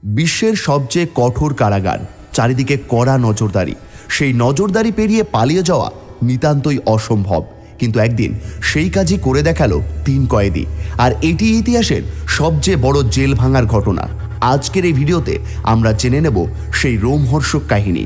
বিশ্বের সবচেয়ে কঠোর কারাগার, চারিদিকে কড়া নজরদারি। সেই নজরদারি পেরিয়ে পালিয়ে যাওয়া নিতান্তই অসম্ভব, কিন্তু একদিন সেই কাজই করে দেখালো 3 কয়েদি। আর এটি ইতিহাসের সবচেয়ে বড় জেল ভাঙার ঘটনা। আজকের এই ভিডিওতে আমরা জেনে নেব সেই রোমহর্ষক কাহিনী।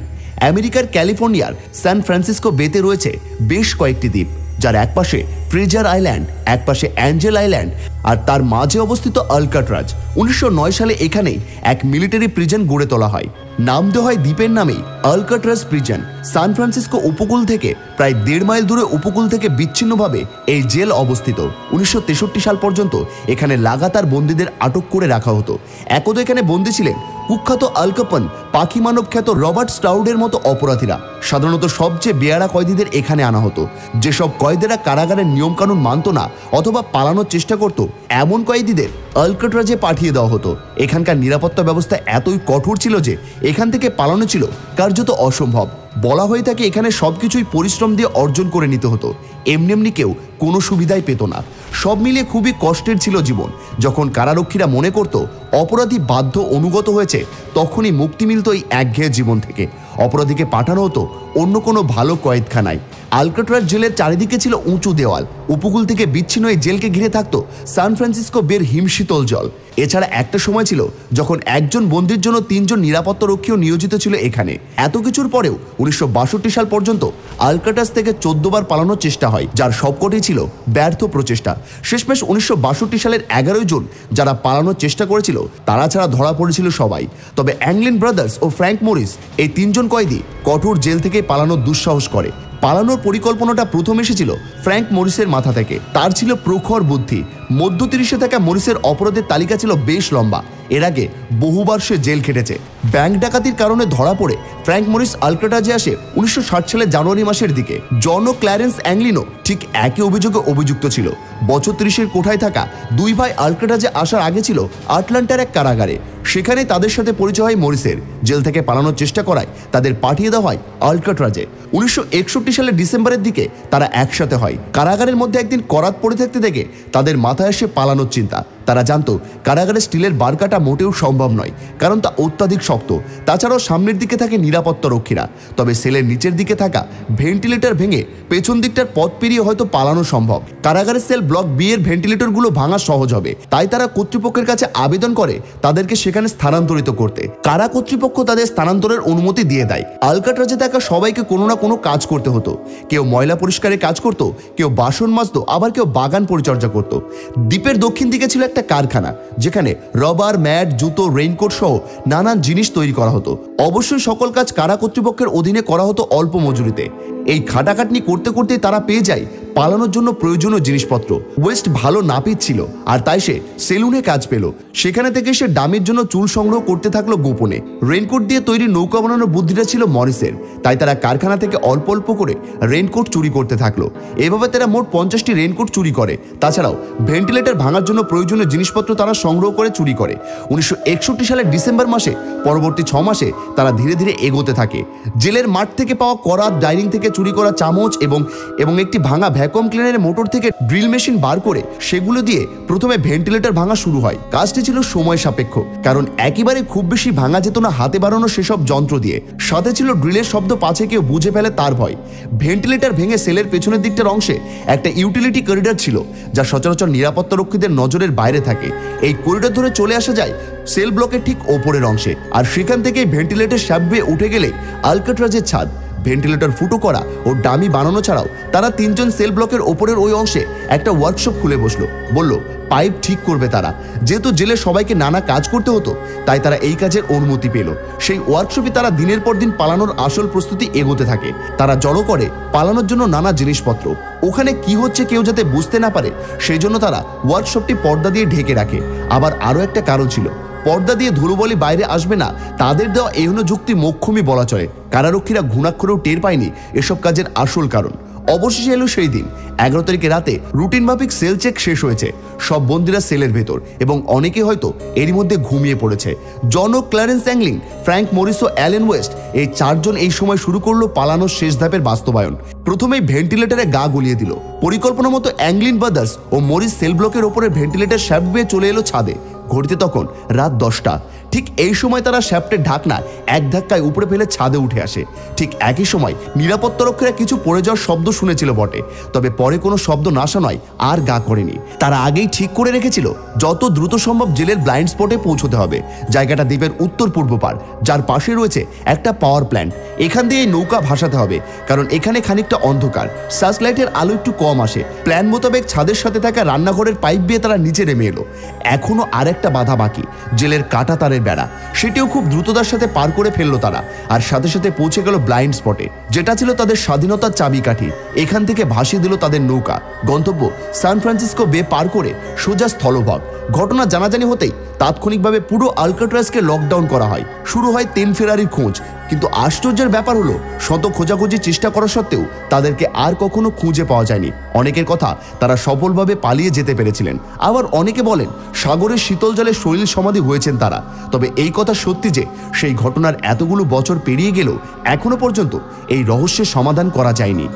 আমেরিকার ক্যালিফোর্নিয়ার সান ফ্রান্সিসকো বেতে রয়েছে বেশ কয়েকটি দ্বীপ, যার একপাশে ট্রেজার আইল্যান্ড, একপাশে অ্যাঞ্জেল আইল্যান্ড, আর তার মাঝে অবস্থিত আলকাট্রাজ। 1909 সালে এখানেই এক মিলিটারি প্রিজন গড়ে তোলা হয়। নাম দেওয়া হয় দ্বীপের নামেই আলকাট্রাজ প্রিজন। সান ফ্রান্সিসকো উপকূল থেকে প্রায় 1.5 মাইল দূরে উপকূল থেকে বিচ্ছিন্নভাবে এই জেল অবস্থিত। 1963 সাল পর্যন্ত এখানে লাগাতার বন্দীদের আটক করে রাখা হতো। একদা এখানে বন্দী ছিলেন কুখ্যাত আল ক্যাপন, পাখি মানব খ্যাত রবার্ট স্টাউডের মতো অপরাধীরা। সাধারণত সবচেয়ে বেয়ারা কয়েদিদের এখানে আনা হতো। যেসব কয়েদিরা কারাগারের নিয়মকানুন মানত না অথবা পালানোর চেষ্টা করত, এমন কয়েদিদের আলকাট্রাজে পাঠিয়ে দেওয়া হতো। এখানকার নিরাপত্তা ব্যবস্থা এতই কঠোর ছিল যে এখান থেকে পালানো ছিল কার্যত অসম্ভব। বলা হয়ে থাকে এখানে সবকিছুই পরিশ্রম দিয়ে অর্জন করে নিতে হতো। এমনি কেউ কোনো সুবিধাই পেত না। সব মিলিয়ে খুবই কষ্টের ছিল জীবন। যখন কারারক্ষীরা মনে করত অপরাধী বাধ্য অনুগত হয়েছে, তখনই মুক্তি মিলত এই একঘেয়ে জীবন থেকে। অপরাধীকে পাঠানো হতো অন্য কোনো ভালো কয়েদখানায়। আলকাট্রাজ জেলের চারিদিকে ছিল উঁচু দেওয়াল। উপকূল থেকে বিচ্ছিন্ন এই জেলকে ঘিরে থাকতো সান ফ্রান্সিসকো বের হিমশীতল জল। এছাড়া একটা সময় ছিল যখন একজন বন্দীর জন্য 3 জন নিরাপত্তা রক্ষীও নিয়োজিত ছিল এখানে। এত কিছুর পরেও 1962 সাল পর্যন্ত আলকাট্রাজ থেকে 14 বার পালানোর চেষ্টা হয়, যার সবকটি ছিল ব্যর্থ প্রচেষ্টা। শেষমেশ 1962 সালের 11 জুন যারা পালানোর চেষ্টা করেছিল তারা ছাড়া ধরা পড়েছিল সবাই। তবে অ্যাংলিন ব্রাদার্স ও ফ্র্যাঙ্ক মরিস এই 3 জন কয়েদি কঠোর জেল থেকে পালানোর দুঃসাহস করে। পালানোর পরিকল্পনাটা প্রথম এসেছিল ফ্র্যাঙ্ক মরিসের মাথা থেকে। তার ছিল প্রখর বুদ্ধি। মধ্য 30-এ থাকা মরিসের অপরাধের তালিকা ছিল বেশ লম্বা। এর আগে বহুবার সে জেল খেটেছে। ব্যাংক ডাকাতির কারণে ধরা পড়ে ফ্র্যাঙ্ক মরিস আলকাট্রাজে আসে 1960 সালের জানুয়ারি মাসের দিকে। জন ও ক্ল্যারেন্স অ্যাংলিনও ঠিক একই অভিযোগে অভিযুক্ত ছিল। বছর 30-এর কোঠায় থাকা 2 ভাই আলকাট্রাজে আসার আগে ছিল আটলান্টার এক কারাগারে। সেখানে তাদের সাথে পরিচয় হয় মরিসের। জেল থেকে পালানোর চেষ্টা করায় তাদের পাঠিয়ে দেওয়া হয় আলকাট্রাজে। 1961 সালের ডিসেম্বরের দিকে তারা একসাথে হয়। কারাগারের মধ্যে একদিন করাত পড়ে থাকতে দেখে তাদের মাথায় এসে পালানোর চিন্তা। তারা জানতো কারাগারে স্টিলের বার কাটা মোটেও সম্ভব নয়, কারণ তা অত্যাধিক শক্ত। তাছাড়াও সামনের দিকে থাকে নিরাপত্তা রক্ষীরা। তবে সেলের নিচের দিকে থাকা ভেন্টিলেটর ভেঙে পেছন দিকটার পথ পেরিয়ে হয়তো পালানো সম্ভব। কারাগারের সেল ব্লক বি এর ভেন্টিলেটরগুলো ভাঙা সহজ হবে, তাই তারা কর্তৃপক্ষের কাছে আবেদন করে তাদেরকে সেখানে স্থানান্তরিত করতে। কারা কর্তৃপক্ষ তাদের স্থানান্তরের অনুমতি দিয়ে দেয়। আলকাট্রাজে থাকা সবাইকে কোনো না কোনো কাজ করতে হতো। কেউ ময়লা পরিষ্কারের কাজ করত, কেউ বাসন মাজতো, আবার কেউ বাগান পরিচর্যা করত। দ্বীপের দক্ষিণ দিকে ছিল একটা কারখানা, যেখানে রবার, ম্যাট, জুতো, রেইনকোট সহ নানান জিনিস তৈরি করা হতো। অবশ্যই সকল কাজ কারা কর্তৃপক্ষের অধীনে করা হতো অল্প মজুরিতে। এই খাটাখাটনি করতে করতে তারা পেয়ে যায় পালানোর জন্য প্রয়োজনীয় জিনিসপত্র। ওয়েস্ট ভালো নাপিত ছিল, আর তাই সে সেলুনে কাজ পেল। সেখানে থেকে সে ডামির জন্য চুল সংগ্রহ করতে থাকলো গোপনে। রেইনকোট দিয়ে তৈরি নৌকা বানানোর বুদ্ধিটা ছিল মরিসের, তাই তারা কারখানা থেকে অল্প অল্প করে রেইনকোট চুরি করতে থাকলো। এভাবে তারা মোট 50টি রেইনকোট চুরি করে। তাছাড়াও ভেন্টিলেটর ভাঙার জন্য প্রয়োজনীয় জিনিসপত্র তারা সংগ্রহ করে চুরি করে। 1961 সালের ডিসেম্বর মাসে পরবর্তী 6 মাসে তারা ধীরে ধীরে এগোতে থাকে। জেলের মাঠ থেকে পাওয়া করাত, ডাইনিং থেকে চুরি করা চামচ এবং একটি ভাঙা ভ্যাকুয়াম ক্লিনারের মোটর থেকে ড্রিল মেশিন বার করে সেগুলো দিয়ে প্রথমে ভেন্টিলেটর ভাঙা শুরু হয়। কাজটি ছিল সময় সাপেক্ষ, কারণ একেবারে খুব বেশি ভাঙা যেত না হাতে বানানো সেসব যন্ত্র দিয়ে। সাথে ছিল ড্রিলের শব্দ, পাছে কেউ বুঝে ফেলে তার ভয়। ভেন্টিলেটর ভেঙে সেলের পেছনের দিকটার অংশে একটা ইউটিলিটি করিডর ছিল, যা সচরাচর নিরাপত্তা রক্ষীদের নজরের বাইরে থাকে। এই করিডর ধরে চলে আসা যায় সেল ব্লকের ঠিক ওপরের অংশে, আর সেখান থেকে ভেন্টিলেটর শ্যাফট বেয়ে উঠে গেলে আলকাট্রাজের ছাদ। ভেন্টিলেটর ফুটো করা ও ডামি বানানো ছাড়াও তারা 3 জন সেল ব্লকের ওপরের ওই অংশে একটা ওয়ার্কশপ খুলে বলল পাইপ ঠিক করবে তারা। যেহেতু জেলে সবাইকে নানা কাজ করতে হতো, তাই তারা এই কাজের অনুমতি পেল। সেই ওয়ার্কশপে তারা দিনের পর দিন পালানোর আসল প্রস্তুতি এগোতে থাকে। তারা জড়ো করে পালানোর জন্য নানা জিনিসপত্র। ওখানে কি হচ্ছে কেউ যাতে বুঝতে না পারে, সেই জন্য তারা ওয়ার্কশপটি পর্দা দিয়ে ঢেকে রাখে। আবার আরও একটা কারণ ছিল, পর্দা দিয়ে ধুলোবলি বাইরে আসবে না। তাদের দেওয়া এহনো যুক্তি মোক্ষমই বলা চলে। কারারক্ষীরা ঘুণাক্ষরেও টের পায়নি এসব কাজের আসল কারণ। অবশেষে এলো সেই দিন। 11 তারিখে রাতে রুটিন মাফিক সেল চেক শেষ হয়েছে। সব বন্দীরা সেলের ভেতর, এবং অনেকে হয়তো এরই মধ্যে ঘুমিয়ে পড়েছে। জন ও ক্ল্যারেন্স অ্যাংলিন, ফ্র্যাঙ্ক মরিস ও অ্যালেন ওয়েস্ট এই 4 জন এই সময় শুরু করলো পালানোর শেষ ধাপের বাস্তবায়ন। প্রথমেই ভেন্টিলেটরে গা গলিয়ে দিল। পরিকল্পনা মতো অ্যাংলিন ব্রাদার্স ও মরিস সেল ব্লকের ওপরে ভেন্টিলেটর শ্যাফট বেয়ে চলে এলো ছাদে। ঘড়িতে তখন রাত 10টা। ঠিক এই সময় তারা শ্যাফটের ঢাকনা এক ধাক্কায় উপরে ফেলে ছাদে উঠে আসে। ঠিক একই সময় নিরাপত্তারক্ষীরা কিছু পড়ে যাওয়ার শব্দ শুনেছিল বটে, তবে পরে কোনো শব্দ না শোনায় আর গা করেনি। তারা আগেই ঠিক করে রেখেছিল যত দ্রুত সম্ভব জেলের ব্লাইন্ড স্পটে পৌঁছতে হবে। জায়গাটা দ্বীপের উত্তর পূর্ব পার, যার পাশে রয়েছে একটা পাওয়ার প্ল্যান্ট। এখান দিয়ে নৌকা ভাসাতে হবে, কারণ এখানে খানিকটা অন্ধকার, সার্চ লাইটের আলো একটু কম আসে। প্ল্যান মোতাবেক ছাদের সাথে থাকা রান্নাঘরের পাইপ দিয়ে তারা নিচে নেমে এলো। এখনো আরেকটা বাধা বাকি, জেলের কাটা তারের বেড়া। সেটিও খুব দ্রুততার সাথে পার করে ফেললো তারা, আর সাথে সাথে পৌঁছে গেল ব্লাইন্ড স্পটে, যেটা ছিল তাদের স্বাধীনতার চাবিকাঠি। এখান থেকে ভাসিয়ে দিল তাদের নৌকা। গন্তব্য সান ফ্রান্সিসকো বে পার করে সোজা স্থলভাগ। ঘটনা জানাজানি হতেই তাৎক্ষণিকভাবে পুরো আলকাট্রাজকে লকডাউন করা হয়। শুরু হয় তেনফেরারির খোঁজ। কিন্তু আশ্চর্যের ব্যাপার হলো, শত খোঁজাখুঁজির চেষ্টা করা সত্ত্বেও তাদেরকে আর কখনো খুঁজে পাওয়া যায়নি। অনেকের কথা তারা সফলভাবে পালিয়ে যেতে পেরেছিলেন, আবার অনেকে বলেন সাগরের শীতল জলে শরীর সমাধি হয়েছেন তারা। তবে এই কথা সত্যি যে সেই ঘটনার এতগুলো বছর পেরিয়ে গেলেও এখনো পর্যন্ত এই রহস্যের সমাধান করা যায়নি।